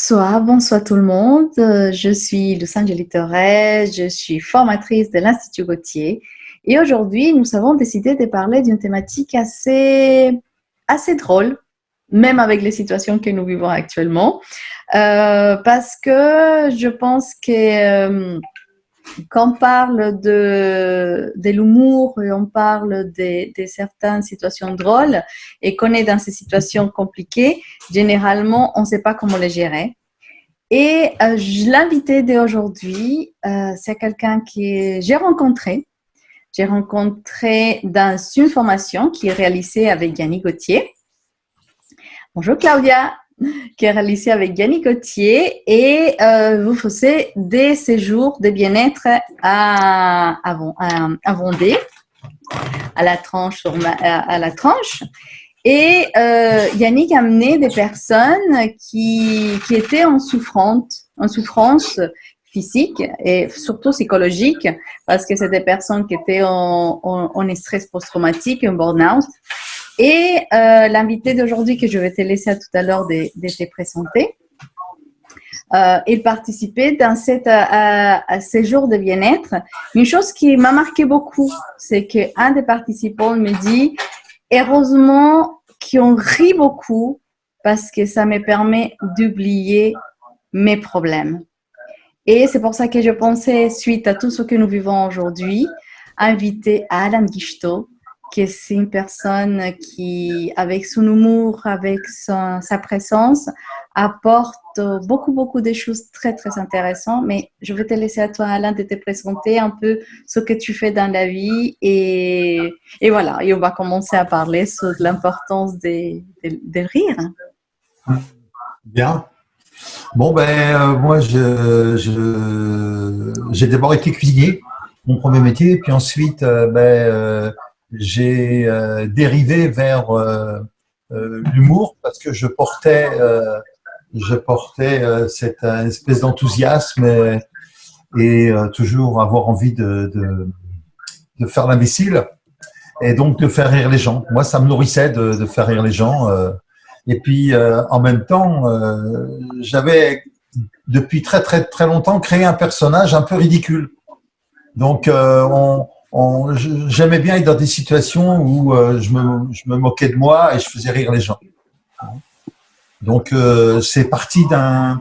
Bonsoir tout le monde. Je suis Luce Angélique Torres, je suis formatrice de l'Institut Gautier et aujourd'hui nous avons décidé de parler d'une thématique assez drôle, même avec les situations que nous vivons actuellement, parce que je pense que quand on parle de l'humour et on parle de certaines situations drôles et qu'on est dans ces situations compliquées, généralement, on ne sait pas comment les gérer. Et l'invité d'aujourd'hui, c'est quelqu'un que j'ai rencontré. J'ai rencontré dans une formation qui est réalisée avec Yannick Gauthier. Bonjour Claudia, qui est réalisée avec Yannick Gauthier et vous faisiez des séjours de bien-être à Vendée, à la tranche. Et Yannick a amené des personnes qui étaient en souffrance physique et surtout psychologique, parce que c'est des personnes qui étaient en stress post-traumatique, en burn-out. Et l'invité d'aujourd'hui, que je vais te laisser tout à l'heure de te présenter, il participait dans à ces jours de bien-être. Une chose qui m'a marqué beaucoup, c'est qu'un des participants me dit « Heureusement qu'on rit beaucoup parce que ça me permet d'oublier mes problèmes. » Et c'est pour ça que je pensais, suite à tout ce que nous vivons aujourd'hui, inviter Alan Guichetot, qui c'est une personne qui, avec son humour, avec sa présence, apporte beaucoup de choses très, très intéressantes. Mais je vais te laisser à toi, Alain, de te présenter un peu ce que tu fais dans la vie. Et voilà, et on va commencer à parler sur l'importance de rire. Bien. Bon, moi, j'ai d'abord été cuisinier, mon premier métier, puis ensuite, j'ai dérivé vers l'humour parce que je portais cette espèce d'enthousiasme et toujours avoir envie de faire l'imbécile et donc de faire rire les gens. Moi, ça me nourrissait de faire rire les gens. Et puis, en même temps, j'avais depuis très très très longtemps créé un personnage un peu ridicule. Donc, j'aimais bien être dans des situations où je me moquais de moi et je faisais rire les gens. Donc, c'est parti d'un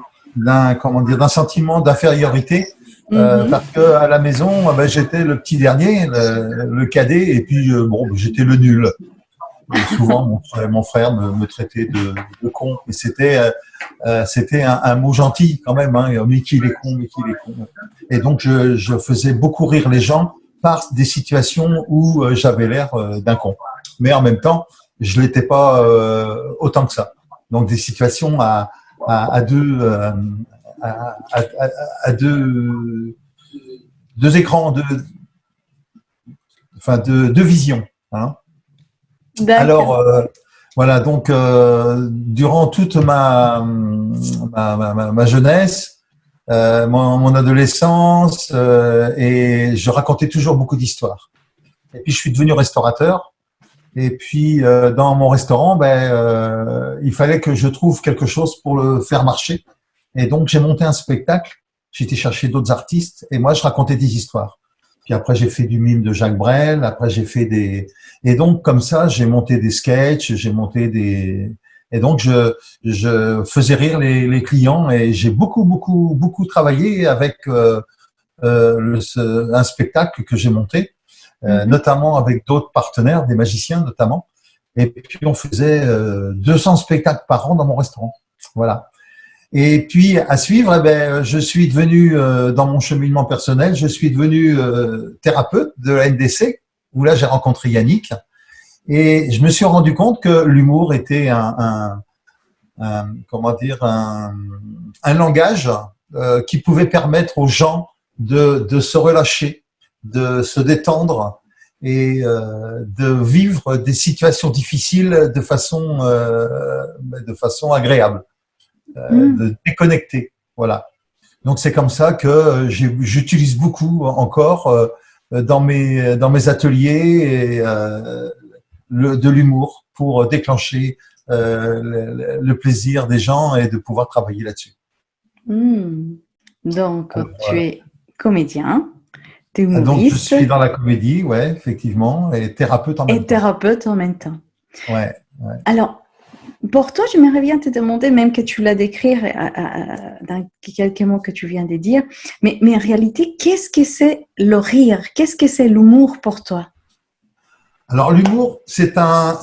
sentiment d'infériorité. Parce que à la maison, j'étais le petit dernier, le cadet, et puis j'étais le nul. Et souvent, mon frère me traitait de con, et c'était un mot gentil quand même, hein, mais qu'il est con, mais qu'il est con. Et donc, je faisais beaucoup rire les gens par des situations où j'avais l'air d'un con. Mais en même temps, je l'étais pas autant que ça. Donc, des situations à deux écrans, deux visions. Hein. Alors, voilà, donc durant toute ma jeunesse, mon adolescence, et je racontais toujours beaucoup d'histoires. Et puis, je suis devenu restaurateur. Et puis, dans mon restaurant, il fallait que je trouve quelque chose pour le faire marcher. Et donc, j'ai monté un spectacle. J'étais chercher d'autres artistes et moi, je racontais des histoires. Puis après, j'ai fait du mime de Jacques Brel. Après, j'ai fait et donc, comme ça, j'ai monté des sketchs, et donc, je faisais rire les clients et j'ai beaucoup travaillé avec un spectacle que j'ai monté, notamment avec d'autres partenaires, des magiciens notamment. Et puis, on faisait 200 spectacles par an dans mon restaurant. Voilà. Et puis, à suivre, je suis devenu, dans mon cheminement personnel, je suis devenu thérapeute de la NDC, où là, j'ai rencontré Yannick. Et je me suis rendu compte que l'humour était un langage qui pouvait permettre aux gens de se relâcher, de se détendre et de vivre des situations difficiles de façon agréable. De déconnecter, voilà. Donc c'est comme ça que j'utilise beaucoup encore dans mes ateliers de l'humour pour déclencher le plaisir des gens et de pouvoir travailler là-dessus. Hmm. Donc, tu Voilà. es comédien, tu es Donc, je humoriste suis dans la comédie, ouais, effectivement, et thérapeute en et même temps. thérapeute en même temps. Ouais, ouais. Alors, pour toi, j'aimerais bien te demander, même que tu l'as décrit dans quelques mots que tu viens de dire, mais en réalité, qu'est-ce que c'est le rire? Qu'est-ce que c'est l'humour pour toi? Alors, l'humour, c'est un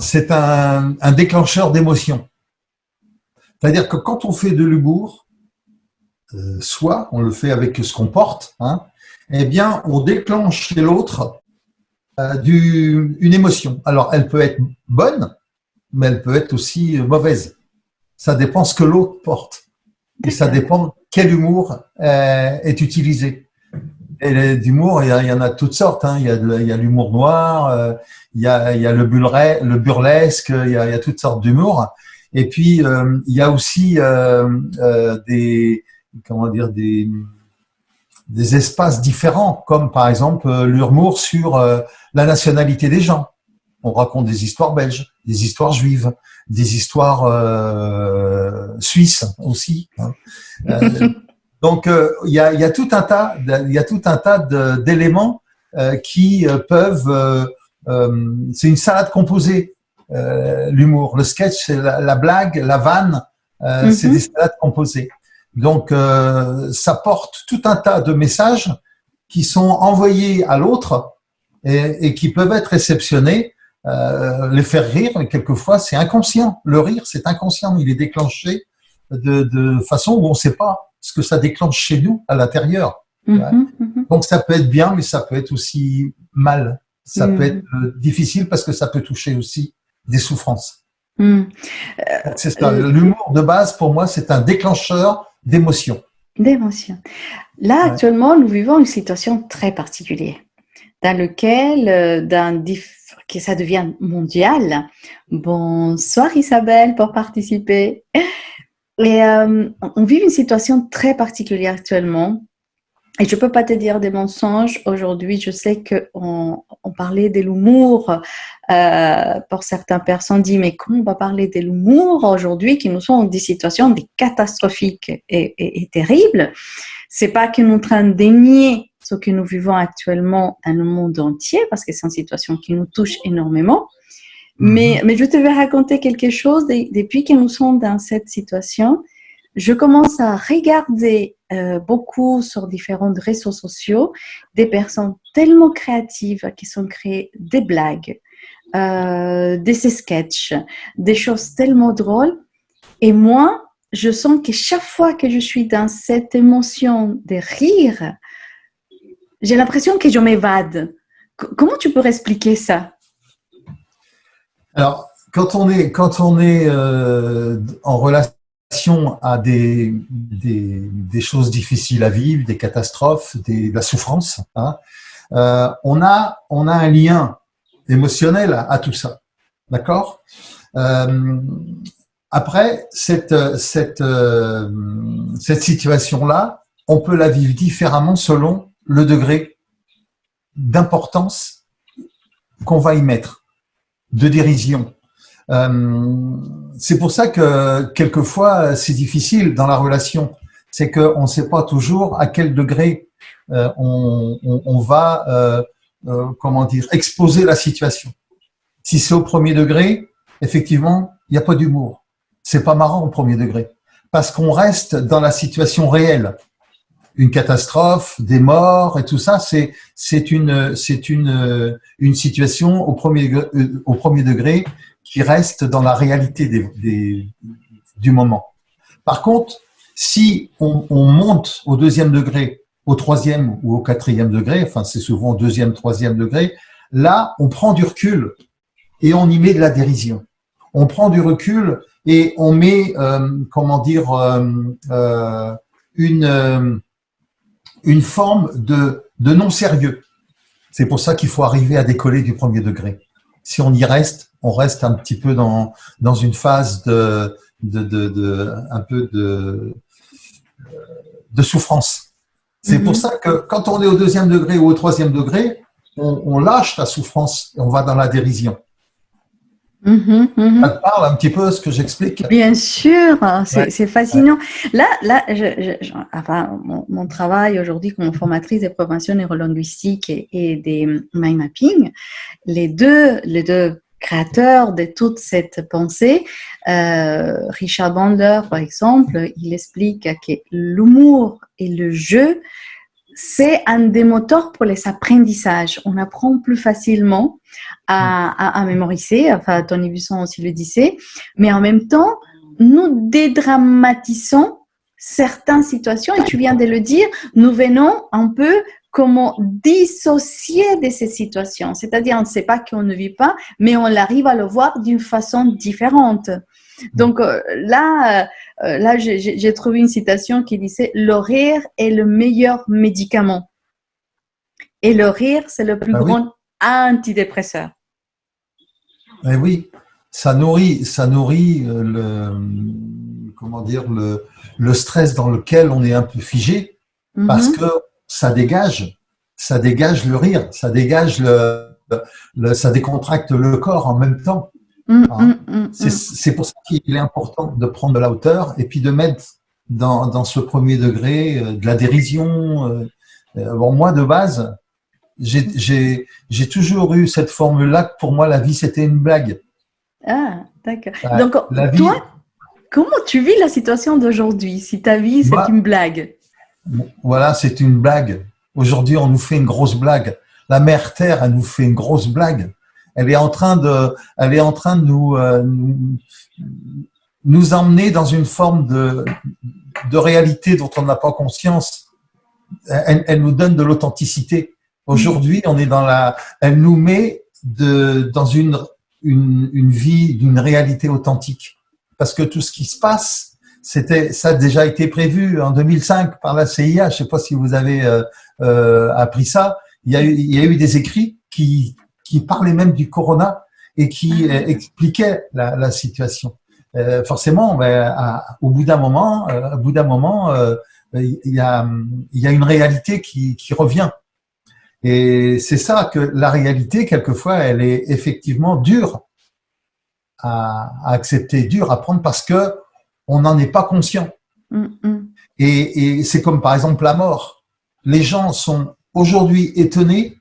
déclencheur d'émotions. C'est-à-dire que quand on fait de l'humour, soit on le fait avec ce qu'on porte, hein, eh bien, on déclenche chez l'autre une émotion. Alors, elle peut être bonne, mais elle peut être aussi mauvaise. Ça dépend ce que l'autre porte. Et ça D'accord. dépend quel humour est utilisé. Et d'humour, il y en a toutes sortes. Hein. Il y a l'humour noir, il y a le burlesque, il y a toutes sortes d'humour. Et puis, il y a aussi comment dire, des espaces différents, comme par exemple l'humour sur la nationalité des gens. On raconte des histoires belges, des histoires juives, des histoires suisses aussi. Hein. Donc il y a tout un tas, d'éléments qui peuvent. C'est une salade composée. L'humour, le sketch, c'est la blague, la vanne, c'est des Mhm. salades composées. Donc ça porte tout un tas de messages qui sont envoyés à l'autre et qui peuvent être réceptionnés, les faire rire, mais quelquefois c'est inconscient. Le rire, c'est inconscient, il est déclenché de façon où on ne sait pas ce que ça déclenche chez nous à l'intérieur. Ouais. Mhm. Mhm. Donc ça peut être bien, mais ça peut être aussi mal. Ça peut être Mhm. difficile parce que ça peut toucher aussi des souffrances. Mhm. Donc c'est ça. L'humour de base, pour moi, c'est un déclencheur d'émotions. D'émotion. Là, Ouais. actuellement, nous vivons une situation très particulière dans laquelle que ça devient mondial. Bonsoir Isabelle pour participer. Et on vit une situation très particulière actuellement. Et je ne peux pas te dire des mensonges. Aujourd'hui, je sais qu'on parlait de l'humour. Pour certaines personnes, dit mais comment on va parler de l'humour aujourd'hui qui nous sont dans des situations catastrophiques et terribles. C'est pas que nous sommes en train de dénier ce que nous vivons actuellement dans le monde entier, parce que c'est une situation qui nous touche énormément. Mhm. Mais je te vais raconter quelque chose. Depuis que nous sommes dans cette situation, je commence à regarder beaucoup sur différents réseaux sociaux des personnes tellement créatives qui sont créées des blagues, des sketchs, des choses tellement drôles. Et moi, je sens que chaque fois que je suis dans cette émotion de rire, j'ai l'impression que je m'évade. Comment tu peux expliquer ça? Alors, quand on est en relation à des choses difficiles à vivre, des catastrophes, de la souffrance, hein, on a un lien émotionnel à tout ça. D'accord. euh, Après, cette situation-là, on peut la vivre différemment selon le degré d'importance qu'on va y mettre, de dérision. C'est pour ça que quelquefois c'est difficile dans la relation, c'est qu'on ne sait pas toujours à quel degré on va, comment dire, exposer la situation. Si c'est au premier degré, effectivement, il n'y a pas d'humour. C'est pas marrant au premier degré, parce qu'on reste dans la situation réelle. Une catastrophe, des morts et tout ça, une situation au premier degré qui reste dans la réalité du moment. Par contre, si on monte au deuxième degré, au troisième ou au quatrième degré, enfin c'est souvent au deuxième, troisième degré, là on prend du recul et on y met de la dérision. On prend du recul et on met, comment dire, une une forme de non-sérieux. C'est pour ça qu'il faut arriver à décoller du premier degré. Si on y reste, on reste un petit peu dans une phase un peu de souffrance. C'est pour Mhm. ça que quand on est au deuxième degré ou au troisième degré, on lâche la souffrance et on va dans la dérision. Mhm, Ça mhm. te parle un petit peu ce que j'explique? Bien sûr, Ouais, c'est ouais. fascinant. Là, enfin, mon travail aujourd'hui comme formatrice de prévention neurolinguistique et des mind mapping, les deux créateurs de toute cette pensée, Richard Bandler, par exemple, il explique que l'humour et le jeu, c'est un des moteurs pour les apprentissages. On apprend plus facilement à mémoriser, enfin, Tony Buisson aussi le disait, mais en même temps, nous dédramatisons certaines situations, et tu viens de le dire, nous venons un peu comment dissocier de ces situations. C'est-à-dire, on ne sait pas qu'on ne vit pas, mais on arrive à le voir d'une façon différente. Donc là, j'ai trouvé une citation qui disait le rire est le meilleur médicament et le rire c'est le plus Ben oui, grand antidépresseur. ben oui, ça nourrit comment dire, le stress dans lequel on est un peu figé, parce Mhm. que ça ça dégage le rire, ça dégage ça décontracte le corps en même temps. Mm, Hein. mm, mm, mm. C'est pour ça qu'il est important de prendre de la hauteur et puis de mettre dans ce premier degré de la dérision. Bon, moi, de base, j'ai toujours eu cette formule-là que pour moi, la vie, c'était une blague. Ah, d'accord. Ouais, Donc, la toi, vie, comment tu vis la situation d'aujourd'hui? Si ta vie, c'est moi, une blague. voilà, c'est une blague. Aujourd'hui, on nous fait une grosse blague. La mère Terre, elle nous fait une grosse blague. Elle est en train de nous emmener dans une forme de réalité dont on n'a pas conscience. Elle nous donne de l'authenticité. Mm, Aujourd'hui, on est elle nous met dans une vie d'une réalité authentique. Parce que tout ce qui se passe, ça a déjà été prévu en 2005 par la CIA. Je ne sais pas si vous avez appris ça. Il y a eu des écrits qui parlaient même du corona et qui expliquaient la situation. Forcément, au bout d'un moment, il y a une réalité qui revient. Et c'est ça que la réalité, quelquefois, elle est effectivement dure à accepter, dure à prendre parce que on n'en est pas conscient. mm, mm. Et c'est comme par exemple la mort. Les gens sont aujourd'hui étonnés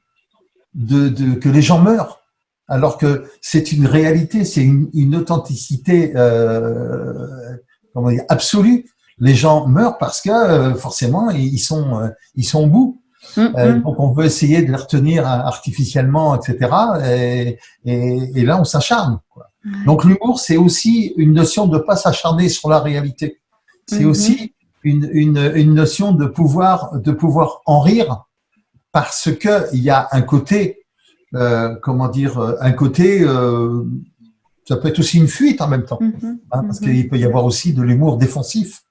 que les gens meurent, alors que c'est une réalité, c'est une authenticité comment dire, absolue. Les gens meurent parce que forcément ils sont au bout. Mm, mm. Donc on veut essayer de les retenir artificiellement, etc. Et là on s'acharne. Ouais. Donc l'humour c'est aussi une notion de ne pas s'acharner sur la réalité. C'est Mhm. aussi une notion de pouvoir en rire parce que il y a un côté comment dire un côté ça peut être aussi une fuite en même temps, Mhm. hein, parce Mhm. qu'il peut y avoir aussi de l'humour défensif.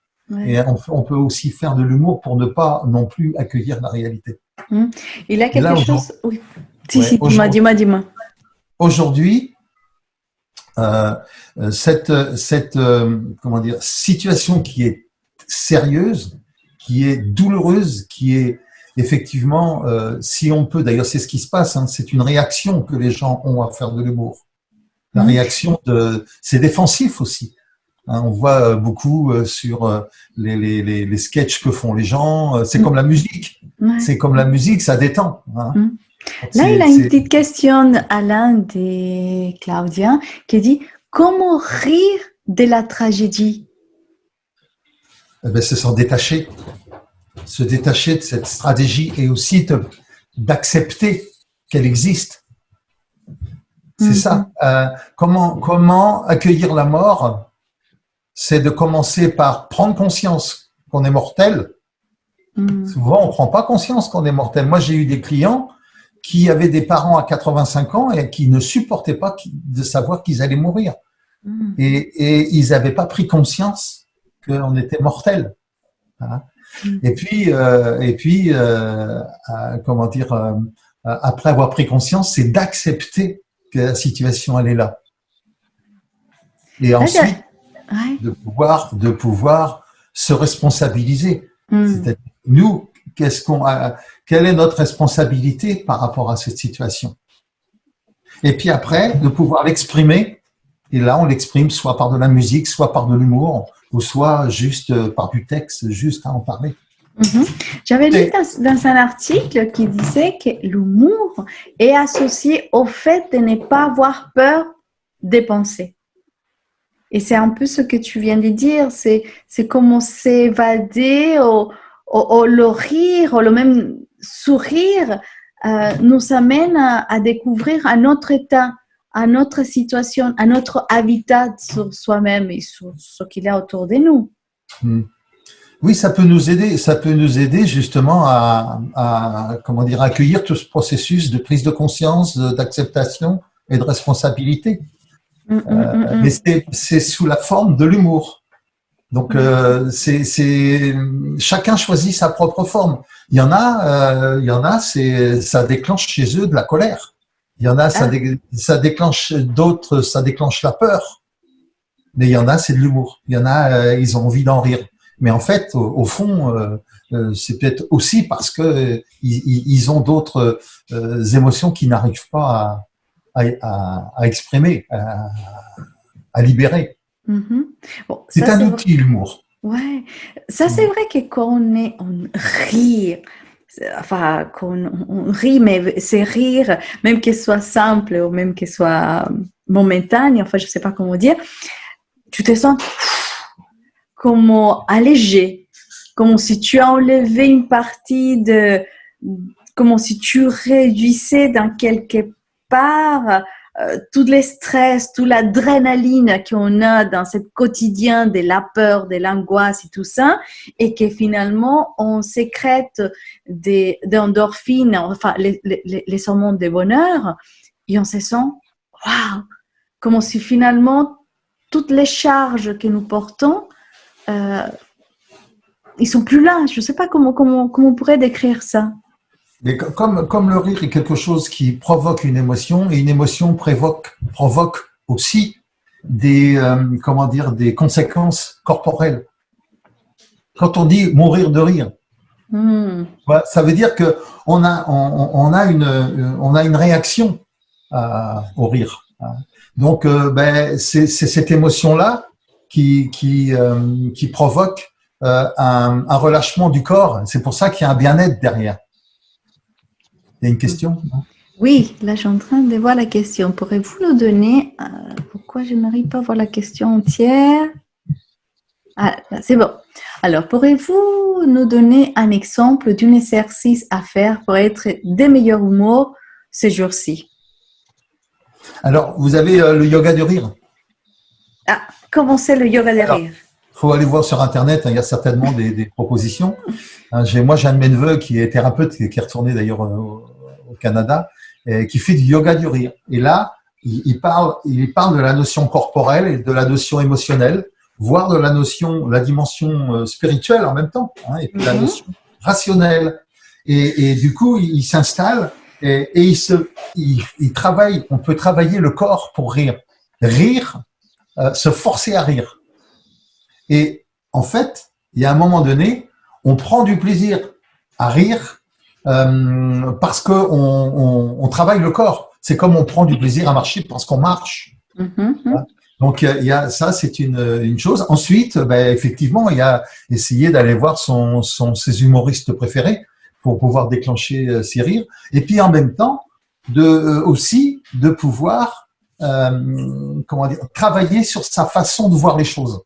Et Ouais. on peut aussi faire de l'humour pour ne pas non plus accueillir la réalité. Mm. Il a Et quelque là, chose. Oui. Si, ouais, si, dis-moi, dis-moi, dis-moi. aujourd'hui, euh, cette comment dire, situation qui est sérieuse, qui est douloureuse, qui est effectivement, si on peut, d'ailleurs c'est ce qui se passe, hein, c'est une réaction que les gens ont à faire de l'humour. La Mm. réaction c'est défensif aussi. Hein, on voit beaucoup sur les sketchs que font les gens. C'est Mm. comme la musique. Ouais. C'est comme la musique, ça détend. Hein. Mm. Donc Là, il a une petite question, Alain de Claudia, qui dit comment rire de la tragédie? eh ben, c'est se détacher de cette stratégie et aussi d'accepter qu'elle existe. C'est ça. Mhm. Comment accueillir la mort? C'est de commencer par prendre conscience qu'on est mortel. Mm. Souvent, on ne prend pas conscience qu'on est mortel. Moi, j'ai eu des clients qui avaient des parents à 85 ans et qui ne supportaient pas de savoir qu'ils allaient mourir. Mm. Et ils n'avaient pas pris conscience qu'on était mortel. Hein. Mm. Et puis comment dire, après avoir pris conscience, c'est d'accepter que la situation, elle est là. Et Là, ensuite, ouais. de pouvoir se responsabiliser. Mm. C'est-à-dire, nous, quelle est notre responsabilité par rapport à cette situation? Et puis après, de pouvoir l'exprimer Et là, on l'exprime soit par de la musique, soit par de l'humour, ou soit juste par du texte, juste à en parler. Mhm. J'avais lu dans un article qui disait que l'humour est associé au fait de ne pas avoir peur des pensées. Et c'est un peu ce que tu viens de dire, c'est comment s'évader ou le rire, ou le même sourire nous amène à découvrir un autre état, une autre situation, un autre habitat sur soi-même et sur ce qu'il y a autour de nous. Oui, ça peut nous aider justement à comment dire, accueillir tout ce processus de prise de conscience, d'acceptation et de responsabilité. Mais c'est sous la forme de l'humour. Donc, chacun choisit sa propre forme. Il y en a, ça déclenche chez eux de la colère. Il y en a, ça déclenche d'autres, ça déclenche la peur. Mais il y en a, c'est de l'humour. Il y en a, ils ont envie d'en rire. Mais en fait, au fond, c'est peut-être aussi parce que ils ont d'autres émotions qu'ils n'arrivent pas à exprimer, à libérer. Bon, c'est un outil, l'humour. Ouais, ça c'est vrai que quand on rit, enfin, quand on rit, mais c'est rire, même qu'il soit simple ou même qu'il soit momentané, enfin, je sais pas comment dire, tu te sens comme allégé, comme si tu as enlevé une partie comme si tu réduisais dans quelque part tout le stress, toute l'adrénaline qu'on a dans ce quotidien de la peur, de l'angoisse et tout ça, et que finalement, on sécrète des endorphines, enfin, les hormones de bonheur, et on se sent, waouh, comme si finalement, toutes les charges que nous portons, ils sont plus là. Je ne sais pas comment on pourrait décrire ça. Mais comme le rire est quelque chose qui provoque une émotion, et une émotion provoque aussi des conséquences corporelles. Quand on dit mourir de rire, ça veut dire que on a une réaction au rire. Donc c'est cette émotion-là qui provoque un relâchement du corps. C'est pour ça qu'il y a un bien-être derrière. Il y a une question? Oui, là, je suis en train de voir la question. Pourrez-vous nous donner… pourquoi je n'arrive pas à voir la question entière? Ah, là, c'est bon. Alors, pourrez-vous nous donner un exemple d'un exercice à faire pour être de meilleur humeur ces jours-ci? Alors, vous avez le yoga du rire. Ah, comment c'est le yoga du rire? Il faut aller voir sur Internet, il y a certainement des propositions. Moi, j'ai un de mes neveux qui est thérapeute, qui est retourné d'ailleurs au Canada, et qui fait du yoga du rire. Et là, il parle de la notion corporelle et de la notion émotionnelle, voire de la dimension spirituelle en même temps, et puis la notion rationnelle. Et du coup, il s'installe et il travaille. On peut travailler le corps pour rire. Rire, se forcer à rire. Et en fait, il y a un moment donné, on prend du plaisir à rire parce que on travaille le corps. C'est comme on prend du plaisir à marcher parce qu'on marche. Voilà. Donc il y a ça, c'est une chose. Ensuite, effectivement, il y a essayer d'aller voir ses humoristes préférés pour pouvoir déclencher ses rires. Et puis en même temps, aussi de pouvoir travailler sur sa façon de voir les choses.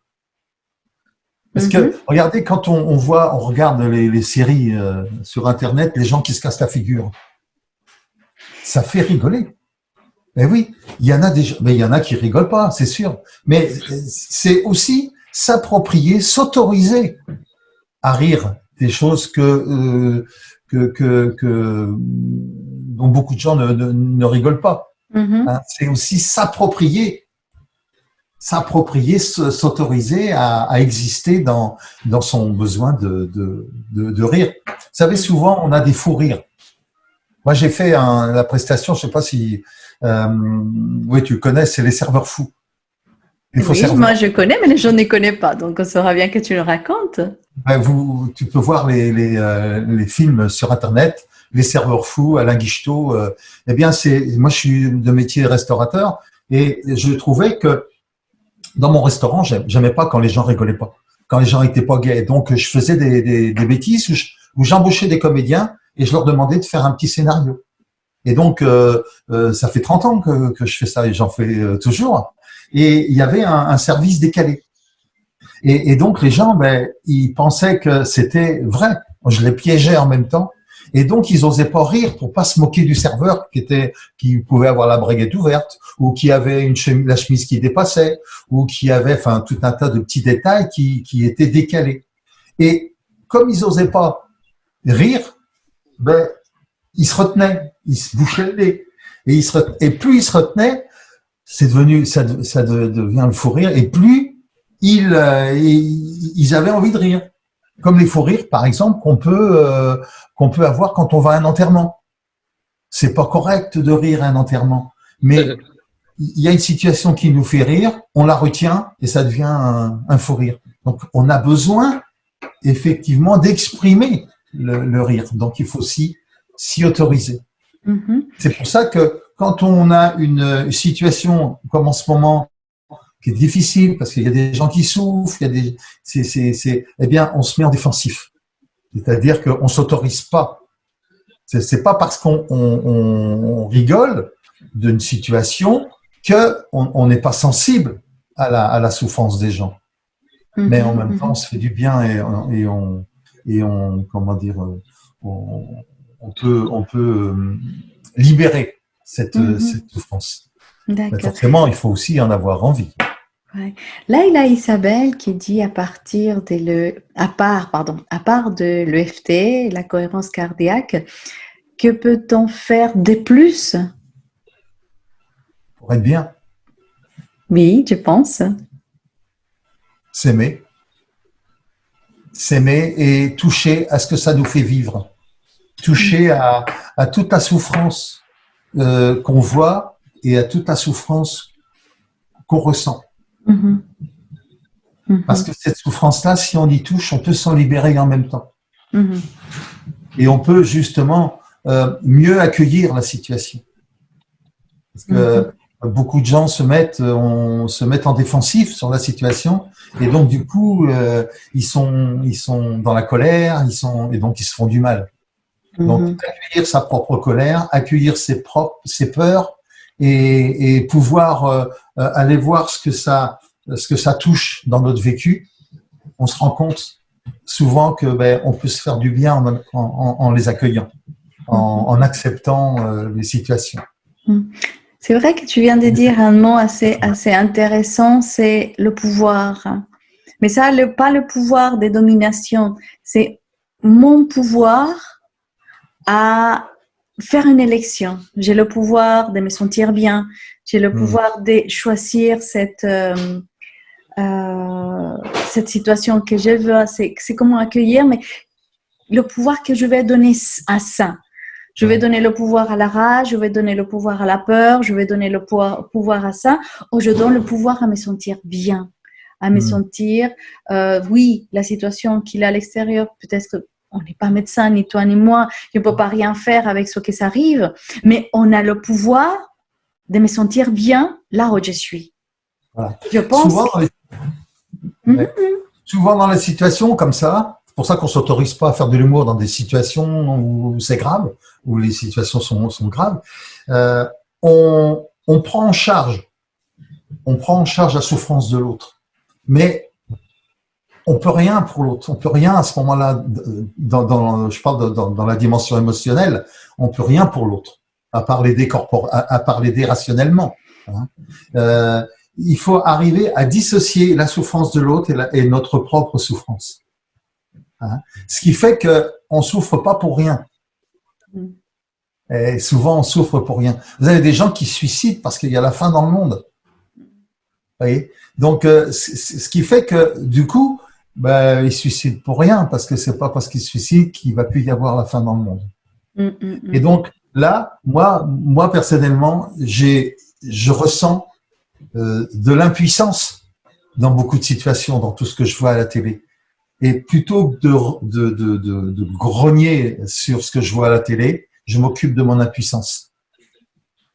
Parce que, regardez, quand on regarde les séries sur Internet, les gens qui se cassent la figure, ça fait rigoler. Mais oui, il y en a qui rigolent pas, c'est sûr. Mais c'est aussi s'approprier, s'autoriser à rire des choses dont beaucoup de gens ne rigolent pas. C'est aussi s'approprier, s'autoriser à exister dans son besoin de rire. Vous savez, souvent, on a des fous rires. Moi, j'ai fait la prestation, je sais pas si… oui, tu le connais, c'est les serveurs fous. Moi, je connais, mais je ne connais pas. Donc, on saura bien que tu le racontes. Tu peux voir les films sur Internet, les serveurs fous, Alain Guichetot. Moi, je suis de métier restaurateur et je trouvais que dans mon restaurant, j'aimais pas quand les gens rigolaient pas, quand les gens étaient pas gais. Donc, je faisais des bêtises où j'embauchais des comédiens et je leur demandais de faire un petit scénario. Et donc, ça fait 30 ans que je fais ça et j'en fais toujours. Et il y avait un service décalé. Et donc, les gens, ben, ils pensaient que c'était vrai. Je les piégeais en même temps. Et donc, ils osaient pas rire pour pas se moquer du serveur qui pouvait avoir la braguette ouverte ou qui avait la chemise qui dépassait ou qui avait, enfin, tout un tas de petits détails qui étaient décalés. Et comme ils osaient pas rire, ben, ils se retenaient, ils se bouchaient le nez. Et plus ils se retenaient, ça devient le fou rire. Et plus ils avaient envie de rire. Comme les fous rires, par exemple, qu'on peut avoir quand on va à un enterrement. C'est pas correct de rire à un enterrement, mais il y a une situation qui nous fait rire, on la retient et ça devient un fou rire. Donc, on a besoin effectivement d'exprimer le rire. Donc, il faut aussi s'y autoriser. Mhm. C'est pour ça que quand on a une situation comme en ce moment qui est difficile parce qu'il y a des gens qui souffrent, eh bien, on se met en défensif. C'est-à-dire qu'on s'autorise pas. C'est pas parce qu'on rigole d'une situation qu'on n'est pas sensible à la souffrance des gens. Mais en même temps, on se fait du bien et on comment dire, on peut libérer cette souffrance. Mais forcément, il faut aussi en avoir envie. Ouais. Là, il y a Isabelle qui dit à part de l'EFT, la cohérence cardiaque, que peut-on faire de plus? Pour être bien. Oui, je pense. S'aimer et toucher à ce que ça nous fait vivre. Toucher à toute la souffrance qu'on voit et à toute la souffrance qu'on ressent. Mm-hmm. Mm-hmm. Parce que cette souffrance-là, si on y touche, on peut s'en libérer en même temps. Mm-hmm. Et on peut justement mieux accueillir la situation. Parce que beaucoup de gens se mettent en défensif sur la situation et donc du coup ils sont dans la colère, et donc ils se font du mal. Donc accueillir sa propre colère, accueillir ses peurs et pouvoir aller voir ce que ça touche dans notre vécu. On se rend compte souvent que on peut se faire du bien en les accueillant, en acceptant les situations. C'est vrai que tu viens de dire un mot assez intéressant, c'est le pouvoir. Mais ça, pas le pouvoir des dominations, c'est mon pouvoir à faire une élection. J'ai le pouvoir de me sentir bien, j'ai le pouvoir de choisir cette situation que je veux. C'est comment accueillir, mais le pouvoir que je vais donner à ça. Je vais donner le pouvoir à la rage, je vais donner le pouvoir à la peur, je vais donner le pouvoir à ça, ou je donne le pouvoir à me sentir bien, à me sentir, oui, la situation qu'il a à l'extérieur, peut-être qu'on n'est pas médecin, ni toi ni moi, je ne peux pas rien faire avec ce qui s'arrive, mais on a le pouvoir de me sentir bien là où je suis. Voilà. Je pense. Souvent dans les situations comme ça, c'est pour ça qu'on s'autorise pas à faire de l'humour dans des situations où c'est grave, où les situations sont graves. On prend en charge la souffrance de l'autre, mais on peut rien pour l'autre. On peut rien à ce moment-là. Je parle dans la dimension émotionnelle. On peut rien pour l'autre, à part l'aider rationnellement. Hein. Il faut arriver à dissocier la souffrance de l'autre et notre propre souffrance. Hein. Ce qui fait qu'on souffre pas pour rien. Et souvent, on souffre pour rien. Vous avez des gens qui se suicident parce qu'il y a la faim dans le monde. Vous voyez ? Donc, ce qui fait que, du coup, ils se suicident pour rien, parce que c'est pas parce qu'ils se suicident qu'il va plus y avoir la faim dans le monde. Et donc, là, moi personnellement, je ressens de l'impuissance dans beaucoup de situations, dans tout ce que je vois à la télé. Et plutôt que de grogner sur ce que je vois à la télé, je m'occupe de mon impuissance.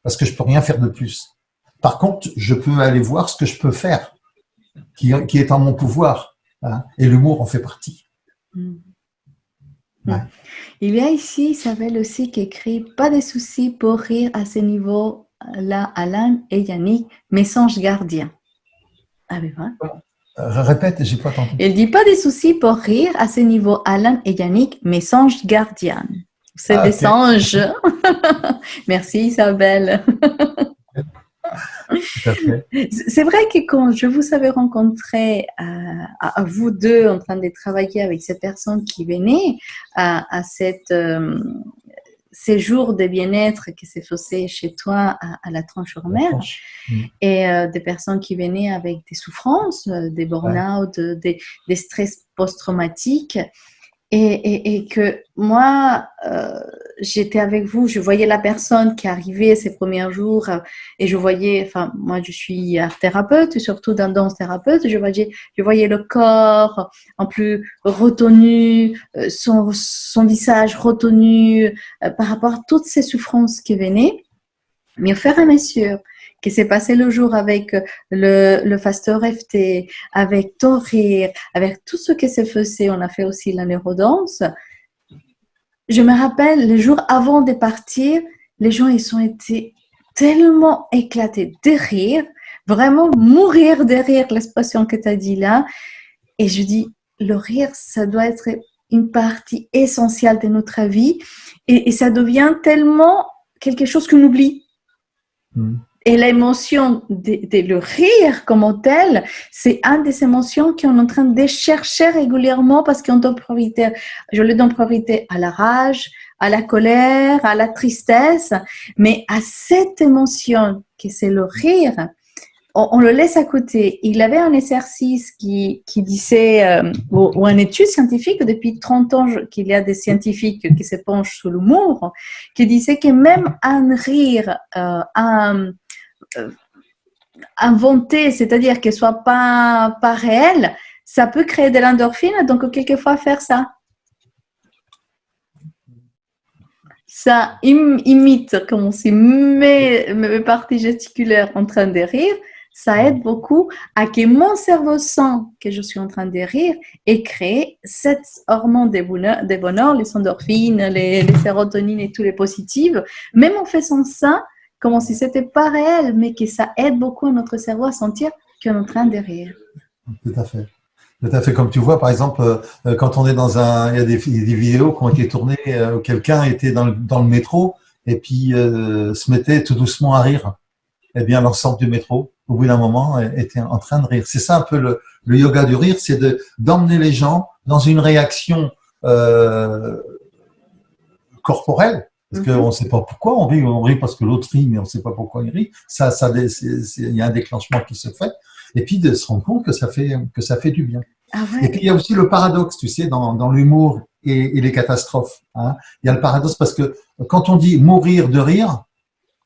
Parce que je peux rien faire de plus. Par contre, je peux aller voir ce que je peux faire qui est en mon pouvoir. Hein, et l'humour en fait partie. Ouais. Il y a ici Isabelle aussi qui écrit « Pas de soucis pour rire à ce niveau-là, Alain et Yannick, message gardien. » Ah ben voilà. Répète, j'ai pas entendu. Il dit « Pas de soucis pour rire à ce niveau, Alain et Yannick, message gardien. » C'est des anges. Merci Isabelle. C'est vrai que quand je vous avais rencontré à vous deux en train de travailler avec ces personnes qui venaient à cette séjour de bien-être qui s'est fait chez toi à la Tranche-sur-Mer et des personnes qui venaient avec des souffrances, des burn-out, des stress post-traumatiques. Et que moi, j'étais avec vous, je voyais la personne qui arrivait ces premiers jours et je voyais, enfin, moi je suis art thérapeute, surtout dans danse thérapeute, je voyais le corps en plus retenu, son visage retenu par rapport à toutes ces souffrances qui venaient. Mais au fur et à mesure qui s'est passé le jour avec le Fasteur FT, avec ton rire, avec tout ce qui s'est fait, on a fait aussi la neurodanse. Je me rappelle, les jours avant de partir, les gens, ils ont été tellement éclatés de rire, vraiment mourir de rire, l'expression que tu as dit là. Et je dis, le rire, ça doit être une partie essentielle de notre vie et ça devient tellement quelque chose qu'on oublie. Et l'émotion de le rire comme tel, c'est une des émotions qu'on est en train de chercher régulièrement parce qu'on donne priorité, je le donne priorité à la rage, à la colère, à la tristesse, mais à cette émotion que c'est le rire, on le laisse à côté. Il avait un exercice qui disait, ou une étude scientifique, depuis 30 ans qu'il y a des scientifiques qui se penchent sur l'humour, qui disait que même un rire inventé, c'est-à-dire qu'il ne soit pas réel, ça peut créer de l'endorphine, donc quelquefois faire ça. Ça imite comme on s'y met mes parties gesticulaires en train de rire, ça aide beaucoup à que mon cerveau sent que je suis en train de rire et crée cette hormone de bonheur, les endorphines, les sérotonines et tous les positives. Même en faisant ça, comme si c'était pas réel, mais que ça aide beaucoup à notre cerveau à sentir qu'on est en train de rire. Tout à fait. Tout à fait. Comme tu vois, par exemple, quand on est il y a des vidéos qui ont été tournées où quelqu'un était dans le métro et puis se mettait tout doucement à rire. Eh bien, l'ensemble du métro, au bout d'un moment, était en train de rire. C'est ça un peu le yoga du rire, c'est d'emmener les gens dans une réaction corporelle. Parce qu'on ne sait pas pourquoi on rit parce que l'autre rit, mais on ne sait pas pourquoi il rit. Il y a un déclenchement qui se fait. Et puis de se rendre compte que ça fait du bien. Ah ouais. Et puis il y a aussi le paradoxe, tu sais, dans l'humour et les catastrophes. Hein. Il y a le paradoxe parce que quand on dit mourir de rire,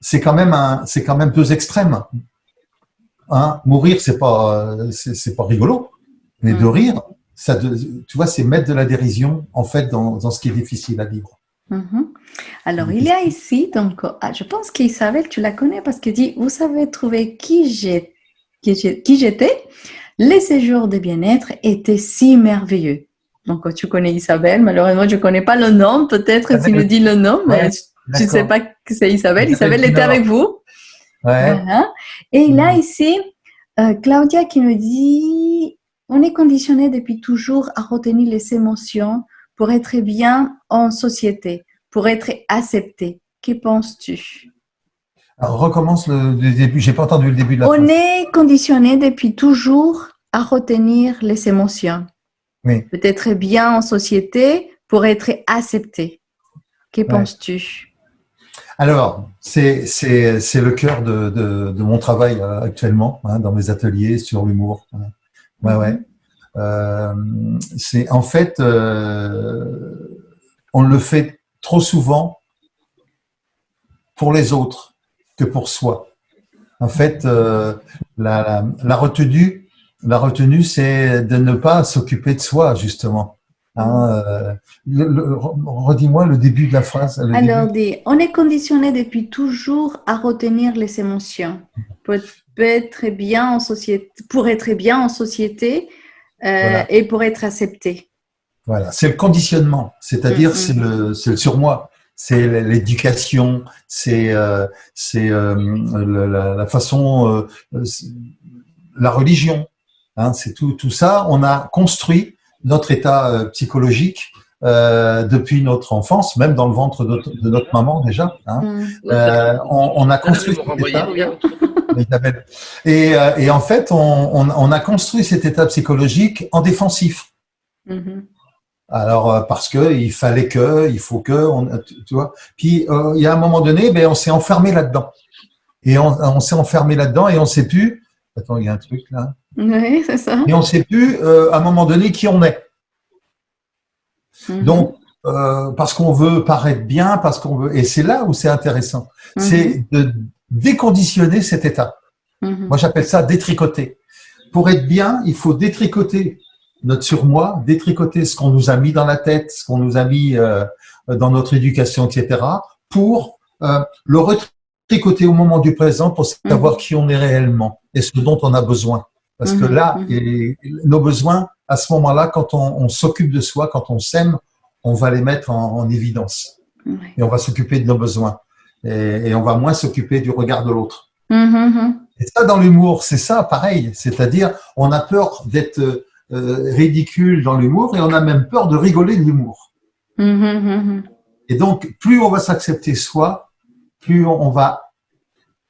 c'est quand même deux extrêmes. Hein. Mourir, c'est pas rigolo, mais de rire, tu vois, c'est mettre de la dérision en fait dans ce qui est difficile à vivre. Alors, il y a ici, donc, je pense qu'Isabelle, tu la connais parce qu'elle dit, vous savez trouver qui j'étais, les séjours de bien-être étaient si merveilleux. Donc, tu connais Isabelle, malheureusement, je ne connais pas le nom, peut-être tu me dis le nom, mais tu ne sais pas que c'est Isabelle. Isabelle était avec vous. Ouais. Voilà. Et il y a ici Claudia qui me dit, on est conditionné depuis toujours à retenir les émotions pour être bien en société, pour être accepté. Que penses-tu? Alors, recommence le début. J'ai pas entendu le début de la phrase. On est conditionné depuis toujours à retenir les émotions. Oui. Peut-être bien en société pour être accepté. Que penses-tu? Alors, c'est le cœur de mon travail actuellement, hein, dans mes ateliers sur l'humour. Ouais. C'est en fait, on le fait trop souvent pour les autres que pour soi. En fait, la retenue, c'est de ne pas s'occuper de soi, justement. Hein, redis-moi le début de la phrase. Alors, on est conditionné depuis toujours à retenir les émotions peut être très bien en société, pour être bien en société Voilà. et pour être accepté. Voilà. C'est le conditionnement, c'est-à-dire c'est le surmoi, c'est l'éducation, c'est la façon, la religion. Hein, c'est tout ça. On a construit notre état psychologique depuis notre enfance, même dans le ventre de notre maman déjà. Hein. On a construit cet état. Et en fait, on a construit cet état psychologique en défensif. Alors parce que il fallait que, il faut que, tu vois. Puis il y a un moment donné, ben on s'est enfermé là-dedans. Et on s'est enfermé là-dedans et on sait plus. Attends, il y a un truc là. Oui, c'est ça. Et on sait plus à un moment donné qui on est. Donc parce qu'on veut paraître bien, parce qu'on veut. Et c'est là où c'est intéressant. C'est de déconditionner cet état. Moi, j'appelle ça détricoter. Pour être bien, il faut détricoter notre surmoi, détricoter ce qu'on nous a mis dans la tête, ce qu'on nous a mis dans notre éducation, etc., pour le retricoter au moment du présent pour savoir qui on est réellement et ce dont on a besoin. Parce que là, nos besoins, à ce moment-là, quand on s'occupe de soi, quand on s'aime, on va les mettre en évidence. Et on va s'occuper de nos besoins. Et on va moins s'occuper du regard de l'autre. Et ça, dans l'humour, c'est ça, pareil. C'est-à-dire, on a peur d'être ridicule dans l'humour et on a même peur de rigoler de l'humour. Et donc, plus on va s'accepter soi, plus on va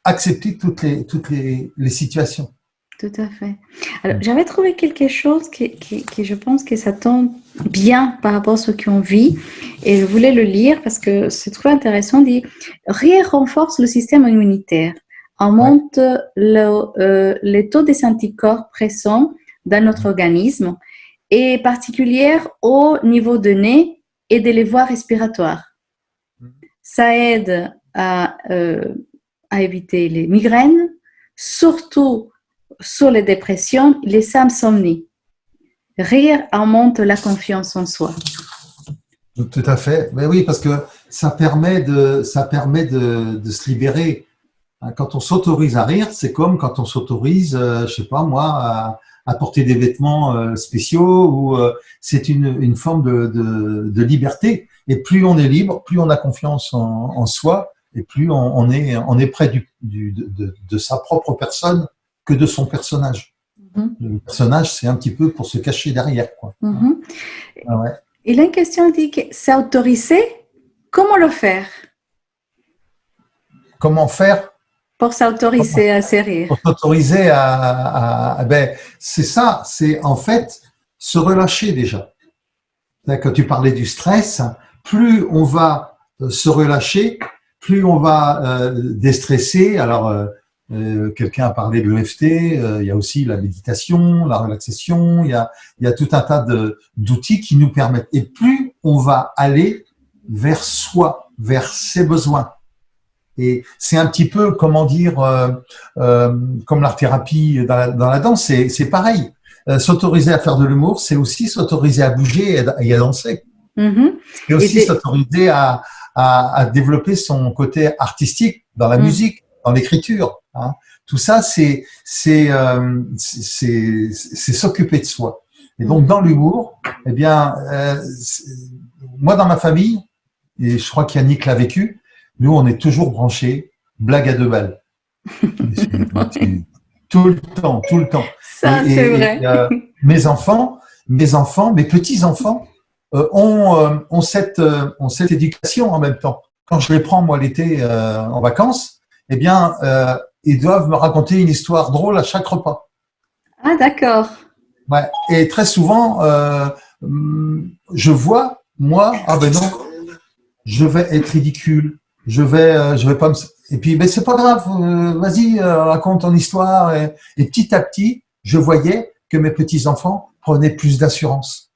accepter toutes les situations. Tout à fait. Alors, j'avais trouvé quelque chose qui je pense que ça tombe bien par rapport à ce qu'on vit et je voulais le lire parce que c'est trop intéressant. Il dit « Rire renforce le système immunitaire, augmente les taux des anticorps présents dans notre organisme et particulier au niveau de nez et des voies respiratoires. Ça aide à éviter les migraines, surtout sur les dépressions, les insomnies. Rire augmente la confiance en soi. » Tout à fait. Mais oui, parce que ça permet de se libérer. Quand on s'autorise à rire, c'est comme quand on s'autorise, je sais pas moi, à porter des vêtements spéciaux. Ou c'est une forme de liberté. Et plus on est libre, plus on a confiance en soi, et plus on est près de sa propre personne que de son personnage. Le personnage, c'est un petit peu pour se cacher derrière, quoi. Ah ouais. Il a une question, il dit que s'autoriser, comment le faire? Comment faire? Pour s'autoriser à se rire. Pour s'autoriser ben, c'est ça, c'est en fait se relâcher déjà. Quand tu parlais du stress, plus on va se relâcher, plus on va déstresser. Alors, quelqu'un a parlé de l'EFT, il y a aussi la méditation, la relaxation, il y a tout un tas d'outils qui nous permettent. Et plus on va aller vers soi, vers ses besoins. Et c'est un petit peu, comment dire, comme l'art-thérapie dans la danse, c'est pareil. S'autoriser à faire de l'humour, c'est aussi s'autoriser à bouger et à danser. Et aussi s'autoriser à développer son côté artistique dans la musique, dans l'écriture. Hein. Tout ça, c'est s'occuper de soi. Et donc, dans l'humour, eh bien, moi, dans ma famille, et je crois qu'Yannick l'a vécu, nous, on est toujours branchés, blague à deux balles. Tout le temps, tout le temps. Ça, c'est vrai. Mes enfants, mes petits-enfants ont cette éducation en même temps. Quand je les prends, moi, l'été en vacances, eh bien, ils doivent me raconter une histoire drôle à chaque repas. Ah, d'accord. Ouais. Et très souvent, je vois, moi, ah ben non, je vais être ridicule. Je vais pas me. Et puis, ben c'est pas grave. Vas-y, raconte ton histoire. Et petit à petit, je voyais que mes petits enfants prenaient plus d'assurance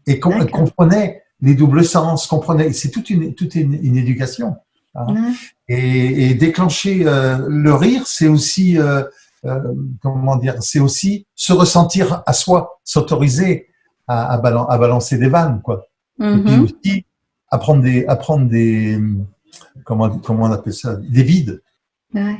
et comprenaient les doubles sens, comprenaient. C'est toute une éducation. Hein. Et déclencher le rire, c'est aussi comment dire, c'est aussi se ressentir à soi, s'autoriser à balancer des vannes, quoi. Et puis aussi apprendre des comment on appelle ça, des vides. Ouais.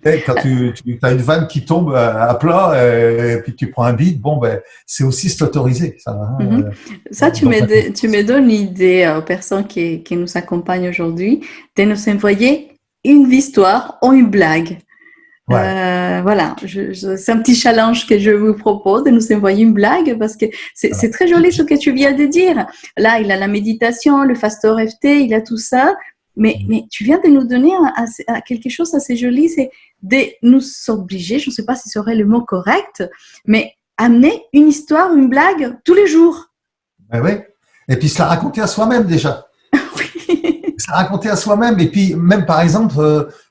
Et quand tu as une vanne qui tombe à plat et puis tu prends un bide, bon, ben, c'est aussi s'autoriser. Ça, Mhm. Ça, donc, tu me donnes l'idée aux personnes qui nous accompagnent aujourd'hui de nous envoyer une histoire ou une blague. ouais. Voilà, c'est un petit challenge que je vous propose de nous envoyer une blague parce que Alors, c'est très joli ce que tu viens de dire. Là, il a la méditation, le Fasto FT, il a tout ça. Mais tu viens de nous donner quelque chose assez joli, c'est de nous obliger, je ne sais pas si ce serait le mot correct, mais amener une histoire, une blague tous les jours. ben ouais. Et puis se la raconter à soi-même déjà. Oui. Se la raconter à soi-même. Et puis même par exemple,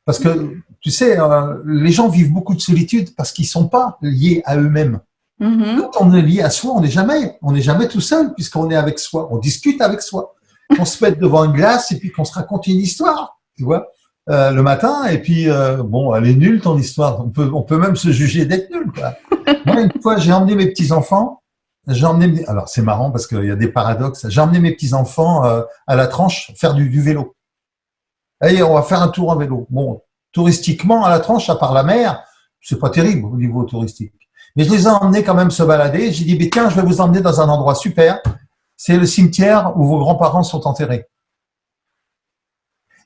parce que tu sais, les gens vivent beaucoup de solitude parce qu'ils sont pas liés à eux-mêmes. Mhm. Quand on est lié à soi, on n'est jamais tout seul puisqu'on est avec soi. On discute avec soi. Qu'on se mette devant une glace et puis qu'on se raconte une histoire, tu vois, le matin. Et puis bon, elle est nulle ton histoire. On peut même se juger d'être nul, quoi. Moi, une fois, j'ai emmené mes petits enfants. Alors c'est marrant parce qu'il y a des paradoxes. J'ai emmené mes petits enfants à la tranche faire du vélo. Allez, on va faire un tour en vélo. Bon, touristiquement à la tranche, à part la mer, c'est pas terrible au niveau touristique. Mais je les ai emmenés quand même se balader. J'ai dit, mais tiens, je vais vous emmener dans un endroit super. C'est le cimetière où vos grands-parents sont enterrés.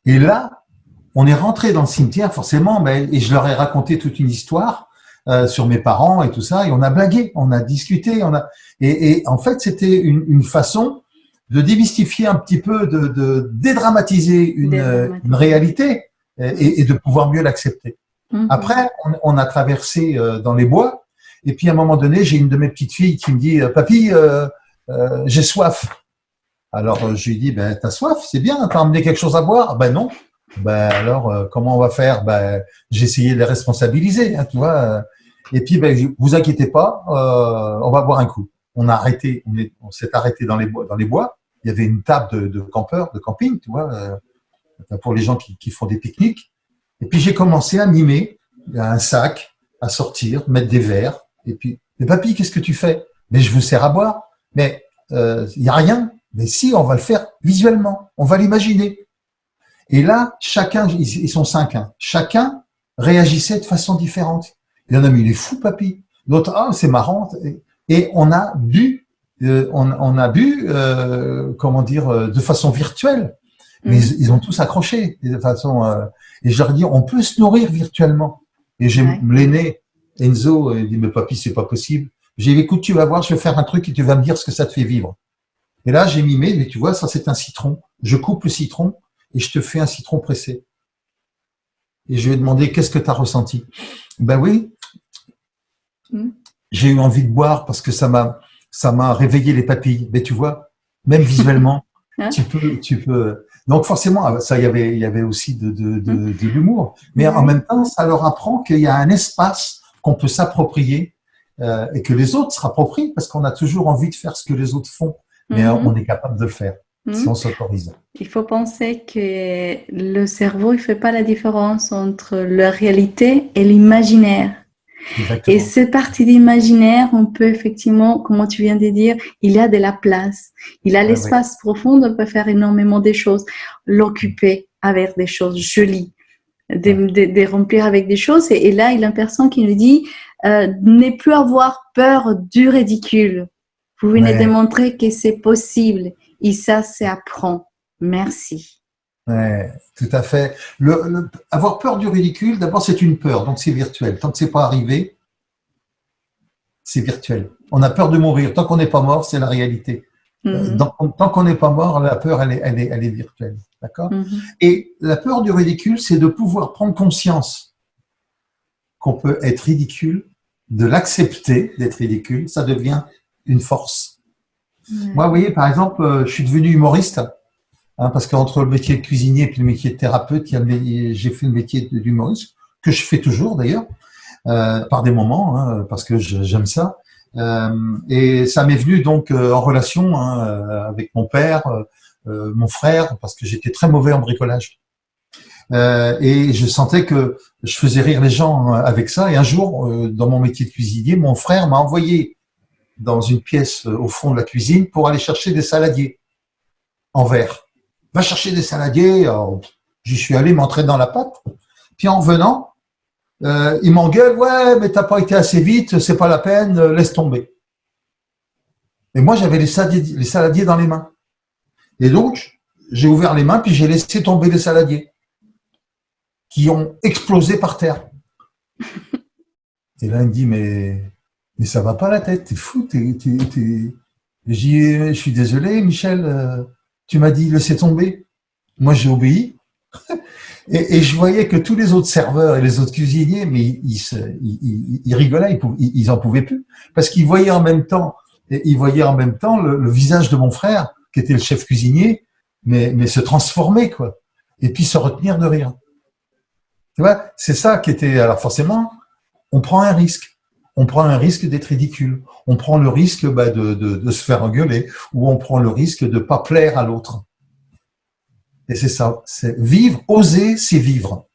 Et là, on est rentré dans le cimetière forcément, et je leur ai raconté toute une histoire sur mes parents et tout ça, et on a blagué, on a discuté, et en fait c'était une façon de démystifier un petit peu, de dédramatiser une réalité et de pouvoir mieux l'accepter. Mhm. Après, on a traversé dans les bois, et puis à un moment donné, j'ai une de mes petites filles qui me dit, papy, j'ai soif. Alors je lui dis, ben t'as soif, c'est bien, t'as emmené quelque chose à boire? Ben non. Ben alors comment on va faire? Ben j'ai essayé de les responsabiliser, hein, tu vois. Et puis ben vous inquiétez pas, on va boire un coup. On a arrêté, on s'est arrêté dans les bois, Il y avait une table de campeurs, de camping, tu vois, pour les gens qui font des pique-niques. Et puis j'ai commencé à mimer un sac, à sortir, mettre des verres. Et puis, mais papy, qu'est-ce que tu fais? Mais je vous sers à boire. Mais il y a rien. Mais si, on va le faire visuellement. On va l'imaginer. Et là, chacun, ils sont 5, hein, chacun réagissait de façon différente. Il y en a, mais il est fou, papy. L'autre, ah, c'est marrant. Et on a bu, comment dire, de façon virtuelle. Mais ils ont tous accroché de façon. Et je leur dis, on peut se nourrir virtuellement. Et j'ai l'aîné, Enzo, il dit, mais papy, c'est pas possible. J'ai dit, écoute, tu vas voir, je vais faire un truc et tu vas me dire ce que ça te fait vivre. Et là, j'ai mimé, mais tu vois, ça c'est un citron. Je coupe le citron et je te fais un citron pressé. Et je lui ai demandé, qu'est-ce que tu as ressenti? Ben oui, j'ai eu envie de boire parce que ça m'a réveillé les papilles. Mais tu vois, même visuellement, tu peux. Donc forcément, ça, il y avait aussi de l'humour. Mais en même temps, ça leur apprend qu'il y a un espace qu'on peut s'approprier et que les autres s'approprient parce qu'on a toujours envie de faire ce que les autres font. Mais on est capable de le faire si on s'autorise. Il faut penser que le cerveau, il fait pas la différence entre la réalité et l'imaginaire. Exactement. Et cette partie d'imaginaire, on peut effectivement, comme tu viens de dire, il y a de la place. Il a l'espace profond, on peut faire énormément de choses, l'occuper avec des choses jolies, de remplir avec des choses. Et là, il y a une personne qui nous dit, ne plus avoir peur du ridicule. Vous venez de montrer que c'est possible. Et ça apprend. Merci. Ouais, tout à fait. Avoir peur du ridicule, d'abord, c'est une peur, donc c'est virtuel. Tant que c'est pas arrivé, c'est virtuel. On a peur de mourir. Tant qu'on n'est pas mort, c'est la réalité. Tant qu'on n'est pas mort, la peur, elle est virtuelle. D'accord? Et la peur du ridicule, c'est de pouvoir prendre conscience qu'on peut être ridicule, de l'accepter d'être ridicule. Ça devient une force. Moi, vous voyez, par exemple, je suis devenu humoriste. Parce qu'entre le métier de cuisinier et le métier de thérapeute, j'ai fait le métier d'humoriste, que je fais toujours d'ailleurs, par des moments, parce que j'aime ça. Et ça m'est venu donc en relation avec mon père, mon frère, parce que j'étais très mauvais en bricolage. Et je sentais que je faisais rire les gens avec ça. Et un jour, dans mon métier de cuisinier, mon frère m'a envoyé dans une pièce au fond de la cuisine pour aller chercher des saladiers en verre. Va chercher des saladiers. J'y suis allé m'entraîner dans la pâte. Puis en revenant, il m'engueule, ouais, mais t'as pas été assez vite, c'est pas la peine, laisse tomber. Et moi, j'avais les saladiers dans les mains. Et donc, j'ai ouvert les mains, puis j'ai laissé tomber les saladiers qui ont explosé par terre. Et là, il me dit, mais ça va pas la tête, t'es fou, je suis désolé, Michel, tu m'as dit laisser tomber. Moi, j'ai obéi. Et je voyais que tous les autres serveurs et les autres cuisiniers, mais ils rigolaient, ils en pouvaient plus. Parce qu'ils voyaient en même temps, le visage de mon frère, qui était le chef cuisinier, mais se transformer, quoi. Et puis se retenir de rire. Tu vois, c'est ça qui était, alors forcément, on prend un risque. On prend un risque d'être ridicule. On prend le risque de se faire engueuler, ou on prend le risque de pas plaire à l'autre. Et c'est ça, c'est vivre, oser, c'est vivre.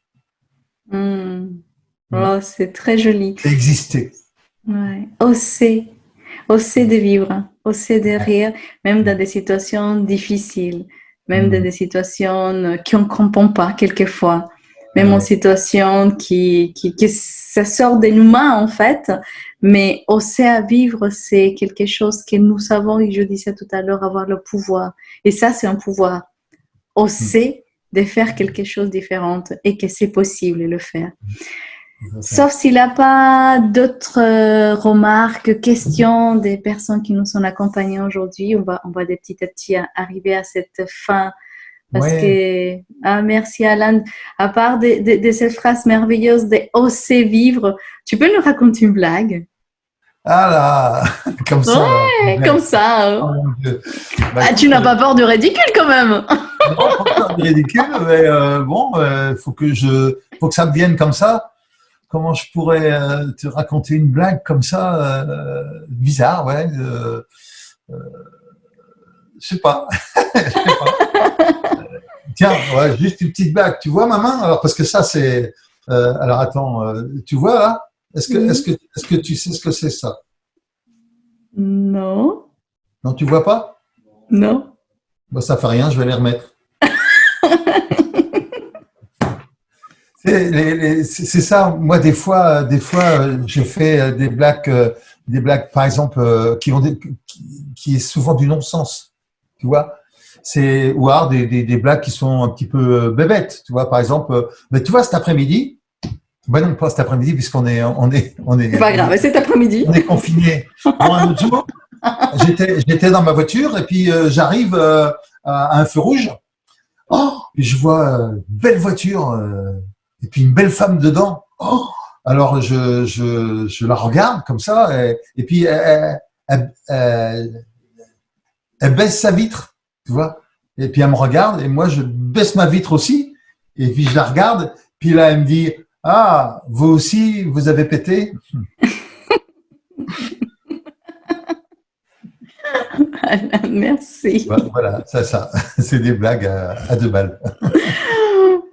Oh, c'est très joli. C'est exister. Ouais. Oser de vivre, oser de rire, même dans des situations difficiles, même dans des situations qu'on ne comprend pas quelquefois, même en situations qui ça sort de nous-mêmes en fait, mais oser à vivre, c'est quelque chose que nous avons, et je disais tout à l'heure, avoir le pouvoir. Et ça, c'est un pouvoir. Oser de faire quelque chose de différent et que c'est possible de le faire. Sauf s'il n'y a pas d'autres remarques, questions des personnes qui nous sont accompagnées aujourd'hui. On va de petit à petit arriver à cette fin. Parce que, merci Alan. À part de cette phrase merveilleuse de oser vivre, tu peux nous raconter une blague? Ah là, comme ça. Ouais, comme ça. Oh mon Dieu. Tu n'as pas peur du ridicule quand même. Non, pas peur du ridicule, mais bon, faut que ça me vienne comme ça. Comment je pourrais te raconter une blague comme ça, bizarre, ouais. Je sais pas. Je sais pas. Tiens, ouais, juste une petite blague. Tu vois ma main? Alors parce que ça c'est. Alors attends, tu vois là? Est-ce que tu sais ce que c'est ça? Non. Non, tu vois pas? Non. Bon, ça fait rien, je vais les remettre. C'est ça. Moi, des fois, je fais des blagues, par exemple, qui est souvent du non-sens. Tu vois, ou alors des blagues qui sont un petit peu bébêtes. Tu vois, par exemple, mais tu vois, cet après-midi, ben non, pas cet après-midi, puisqu'on est. C'est pas grave, cet après-midi. On est confiné. Bon, un autre jour, j'étais dans ma voiture et puis j'arrive à un feu rouge. Oh, et je vois une belle voiture et puis une belle femme dedans. Oh, alors je la regarde comme ça et puis elle baisse sa vitre, tu vois. Et puis elle me regarde et moi je baisse ma vitre aussi et puis je la regarde. Puis là elle me dit ah vous aussi vous avez pété. Merci. Voilà, ça. C'est des blagues à 2 balles.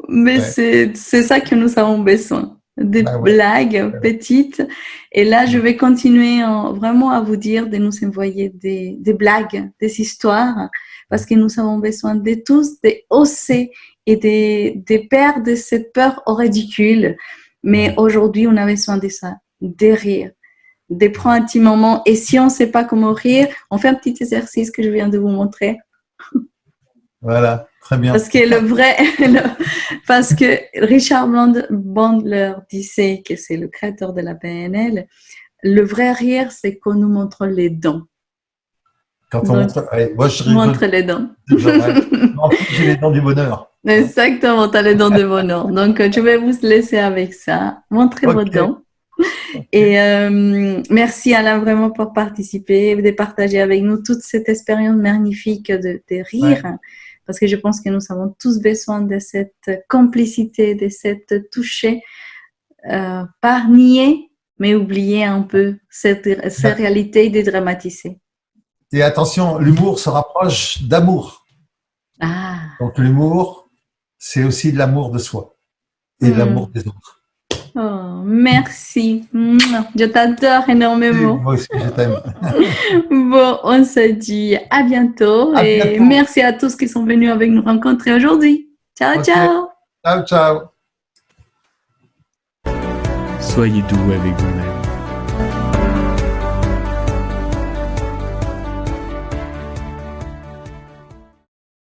Mais c'est ça que nous avons besoin. Des blagues petites. Et là, je vais continuer vraiment à vous dire de nous envoyer des blagues, des histoires, parce que nous avons besoin de tous d'oser et de perdre cette peur au ridicule. Mais aujourd'hui, on a besoin de ça, de rire, de prendre un petit moment. Et si on ne sait pas comment rire, on fait un petit exercice que je viens de vous montrer. Voilà, très bien. Parce que parce que Richard Bandler disait que c'est le créateur de la PNL, le vrai rire, c'est qu'on nous montre les dents. Quand on montre les dents. En plus, j'ai les dents du bonheur. Exactement, tu as les dents du bonheur. Donc, je vais vous laisser avec ça. Montrez vos dents. Et merci Alain vraiment pour participer, de partager avec nous toute cette expérience magnifique de rire, parce que je pense que nous avons tous besoin de cette complicité, de cette toucher, pas nier, mais oublier un peu cette réalité dédramatisée. Et attention, l'humour se rapproche d'amour. Ah. Donc l'humour, c'est aussi de l'amour de soi et de l'amour des autres. Oh, merci. Je t'adore énormément. Moi aussi, je t'aime. Bon, on se dit à bientôt. Et merci à tous qui sont venus avec nous rencontrer aujourd'hui. Ciao, ciao. Ciao, ciao. Soyez doux avec vous-même.